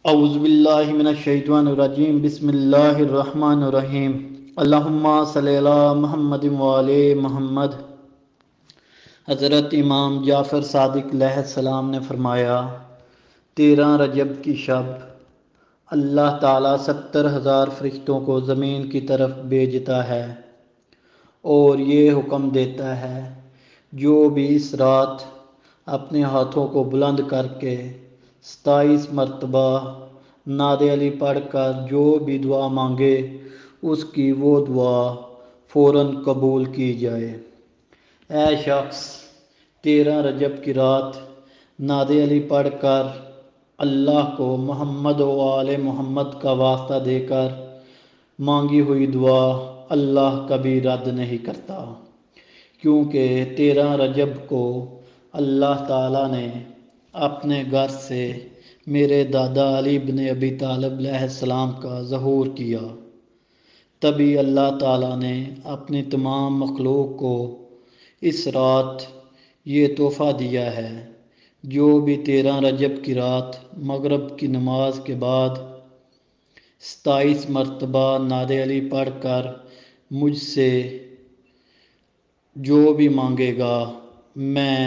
اعوذ باللہ من الشیطان الرجیم بسم اللہ الرحمن الرحیم اللہم صلی علی محمد وعلی محمد۔ حضرت امام جعفر صادق علیہ السلام نے فرمایا، 13 رجب کی شب اللہ تعالیٰ 70,000 فرشتوں کو زمین کی طرف بھیجتا ہے اور یہ حکم دیتا ہے، جو بھی اس رات اپنے ہاتھوں کو بلند کر کے 27 مرتبہ نعت علی پڑھ کر جو بھی دعا مانگے اس کی وہ دعا فوراً قبول کی جائے۔ اے شخص، 13 رجب کی رات نعت علی پڑھ کر اللہ کو محمد و آل محمد کا واسطہ دے کر مانگی ہوئی دعا اللہ کبھی رد نہیں کرتا، کیونکہ 13 رجب کو اللہ تعالیٰ نے اپنے گھر سے میرے دادا علی بن ابی طالب علیہ السلام کا ظہور کیا۔ تبھی اللہ تعالیٰ نے اپنی تمام مخلوق کو اس رات یہ تحفہ دیا ہے، جو بھی 13 رجب کی رات مغرب کی نماز کے بعد 27 مرتبہ نعت علی پڑھ کر مجھ سے جو بھی مانگے گا، میں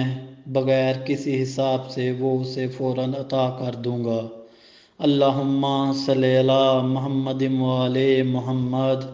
بغیر کسی حساب سے وہ اسے فوراً عطا کر دوں گا۔ اللہم صلی علی محمد وعلی محمد۔